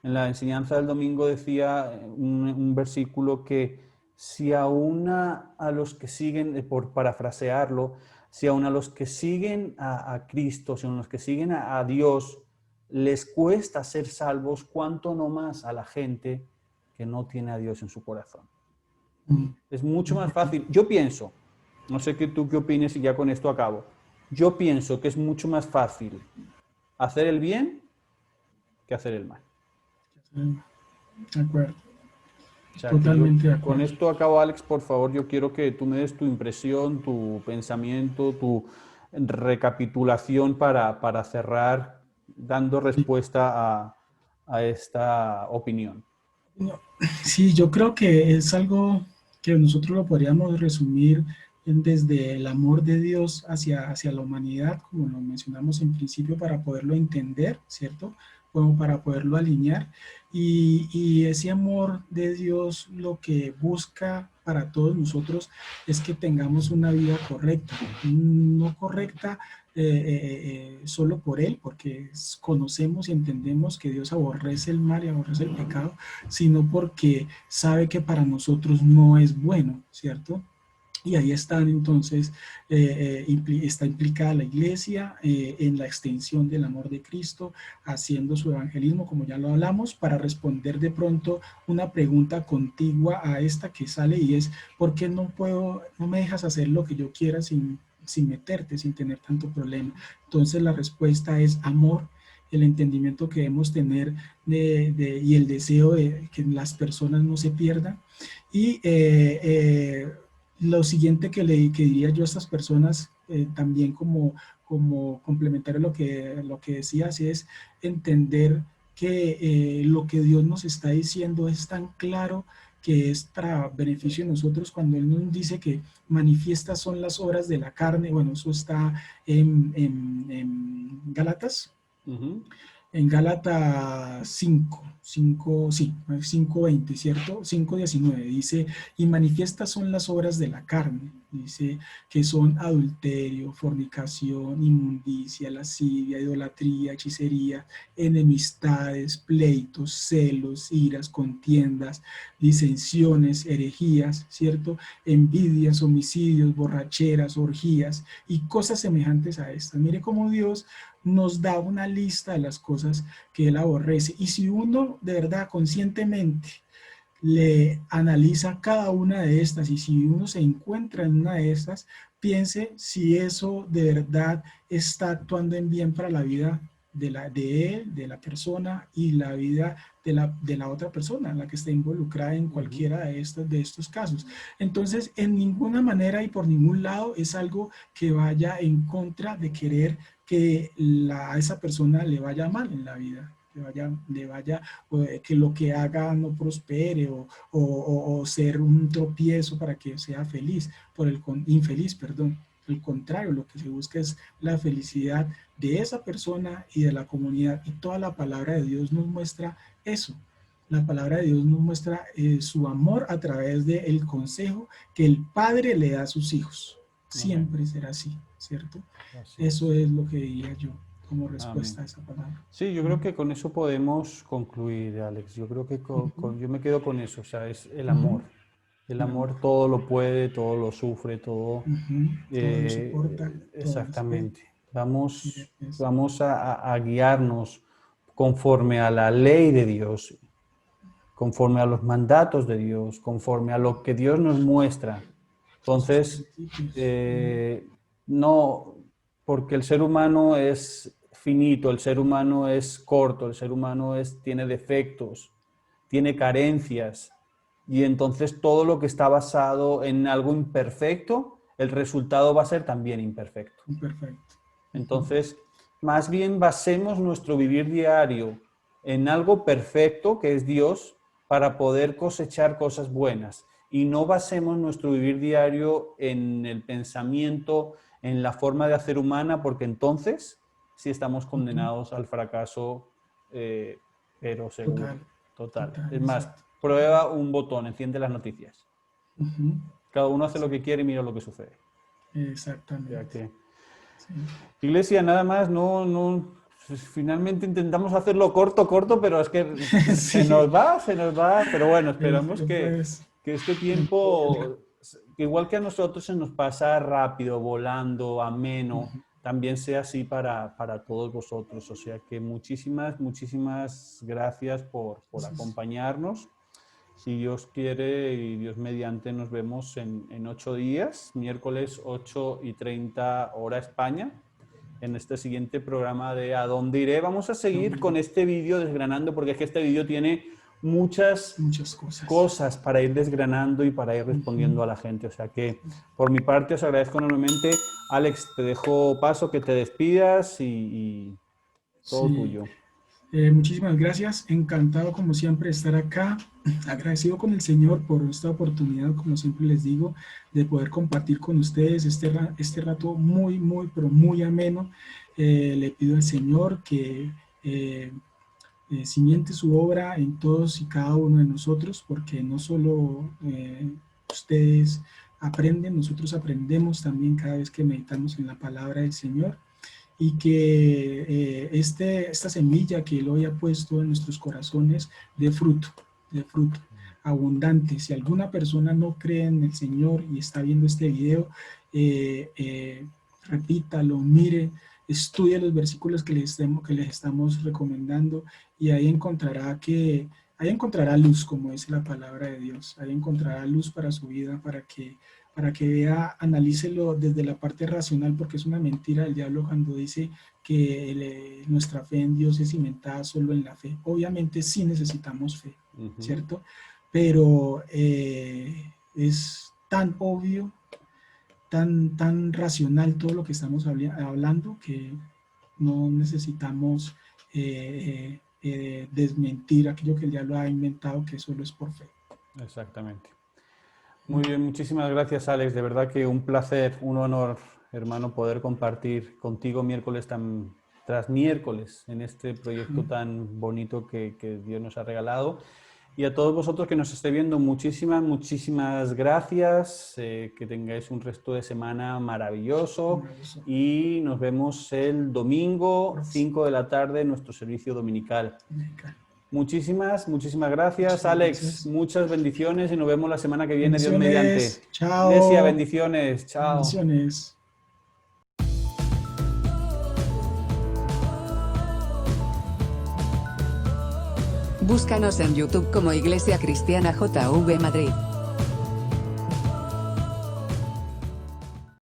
Speaker 6: la enseñanza del domingo decía un versículo que si aún a los que siguen, por parafrasearlo, si aún a los que siguen a Cristo, si aún a los que siguen a Dios, les cuesta ser salvos, cuánto no más a la gente que no tiene a Dios en su corazón. Es mucho más fácil. Yo pienso, no sé tú qué opines y ya con esto acabo. Yo pienso que es mucho más fácil hacer el bien que hacer el mal.
Speaker 3: De acuerdo.
Speaker 6: O sea,
Speaker 3: Totalmente de acuerdo.
Speaker 6: Con esto acabo, Alex, por favor, yo quiero que tú me des tu impresión, tu pensamiento, tu recapitulación para cerrar, dando respuesta a esta opinión.
Speaker 3: Sí, yo creo que es algo que nosotros lo podríamos resumir desde el amor de Dios hacia la humanidad, como lo mencionamos en principio, para poderlo entender, ¿cierto? Como para poderlo alinear. Y ese amor de Dios lo que busca para todos nosotros es que tengamos una vida correcta, no correcta solo por Él, porque conocemos y entendemos que Dios aborrece el mal y aborrece el pecado, sino porque sabe que para nosotros no es bueno, ¿cierto? Y ahí están entonces, está implicada la iglesia en la extensión del amor de Cristo, haciendo su evangelismo, como ya lo hablamos, para responder de pronto una pregunta contigua a esta que sale, y es, ¿por qué no me dejas hacer lo que yo quiera sin meterte, sin tener tanto problema? Entonces la respuesta es amor, el entendimiento que debemos tener y el deseo de que las personas no se pierdan. Y lo siguiente que diría yo a estas personas, también como complementario a lo que decías, es entender que lo que Dios nos está diciendo es tan claro que es para beneficio de nosotros. Cuando Él nos dice que manifiestas son las obras de la carne, bueno, eso está en Gálatas. En Gálatas 5:20, ¿cierto? 5:19 dice, y manifiestas son las obras de la carne, dice que son adulterio, fornicación, inmundicia, lascivia, idolatría, hechicería, enemistades, pleitos, celos, iras, contiendas, disensiones, herejías, ¿cierto? Envidias, homicidios, borracheras, orgías y cosas semejantes a estas. Mire cómo Dios nos da una lista de las cosas que Él aborrece, y si uno de verdad conscientemente le analiza cada una de estas, y si uno se encuentra en una de estas, piense si eso de verdad está actuando en bien para la vida de él, de la persona, y la vida de la otra persona, la que esté involucrada en cualquiera de estos casos. Entonces, en ninguna manera y por ningún lado es algo que vaya en contra de querer que a esa persona le vaya mal en la vida, que lo que haga no prospere o ser un tropiezo para que sea infeliz, Al contrario, lo que se busca es la felicidad de esa persona y de la comunidad, y toda la palabra de Dios nos muestra eso. La palabra de Dios nos muestra su amor a través del consejo que el Padre le da a sus hijos. Siempre será así, ¿cierto? Eso es lo que diría yo como respuesta a esa palabra.
Speaker 6: Sí, yo creo que con eso podemos concluir, Alex. Yo creo que yo me quedo con eso, o sea, es el amor. El amor todo lo puede, todo lo sufre, todo...
Speaker 3: Todo lo soporta.
Speaker 6: Exactamente. Vamos a guiarnos conforme a la ley de Dios, conforme a los mandatos de Dios, conforme a lo que Dios nos muestra. Entonces, no, porque el ser humano es finito, el ser humano es corto, el ser humano tiene defectos, tiene carencias, y entonces todo lo que está basado en algo imperfecto, el resultado va a ser también imperfecto. Entonces, más bien basemos nuestro vivir diario en algo perfecto, que es Dios, para poder cosechar cosas buenas. Y no basemos nuestro vivir diario en el pensamiento, en la forma de hacer humana, porque entonces sí estamos condenados al fracaso, pero seguro. Total. Es más, prueba un botón, enciende las noticias. Cada uno hace lo que quiere y mira lo que sucede.
Speaker 3: Exactamente.
Speaker 6: Iglesia, nada más, finalmente intentamos hacerlo corto, pero es que se nos va, pero bueno, esperamos que este tiempo, que igual que a nosotros se nos pasa rápido, volando, ameno, también sea así para todos vosotros. O sea que muchísimas gracias por acompañarnos. Si Dios quiere y Dios mediante, nos vemos en 8 días, miércoles 8:30 hora España, en este siguiente programa de ¿A dónde iré? Vamos a seguir con este vídeo desgranando, porque es que este vídeo tiene muchas cosas para ir desgranando y para ir respondiendo a la gente. O sea que, por mi parte, os agradezco enormemente. Alex, te dejo paso, que te despidas y todo tuyo.
Speaker 3: Muchísimas gracias, encantado como siempre de estar acá, agradecido con el Señor por esta oportunidad, como siempre les digo, de poder compartir con ustedes este rato pero muy ameno. Le pido al Señor que cimente su obra en todos y cada uno de nosotros, porque no solo ustedes aprenden, nosotros aprendemos también cada vez que meditamos en la palabra del Señor. Y que esta semilla que Él hoy ha puesto en nuestros corazones dé fruto abundante. Si alguna persona no cree en el Señor y está viendo este video, repítalo, mire, estudie los versículos que les estamos recomendando, y ahí encontrará luz, como dice la palabra de Dios. Ahí encontrará luz para su vida, para que vea, analícelo desde la parte racional, porque es una mentira del diablo cuando dice que nuestra fe en Dios es cimentada solo en la fe. Obviamente sí necesitamos fe, ¿cierto? Pero es tan obvio, tan racional todo lo que estamos hablando, que no necesitamos desmentir aquello que el diablo ha inventado, que solo es por fe.
Speaker 6: Exactamente. Muy bien, muchísimas gracias, Alex. De verdad que un placer, un honor, hermano, poder compartir contigo miércoles tras miércoles en este proyecto tan bonito que Dios nos ha regalado. Y a todos vosotros que nos estéis viendo, muchísimas gracias. Que tengáis un resto de semana maravilloso. Y nos vemos el domingo, 5 de la tarde, en nuestro servicio dominical. Muchísimas gracias, Alex. Muchas bendiciones y nos vemos la semana que viene, Dios mediante.
Speaker 3: Chao.
Speaker 6: Iglesia, bendiciones. Chao.
Speaker 3: Bendiciones.
Speaker 2: Búscanos en YouTube como Iglesia Cristiana JV Madrid.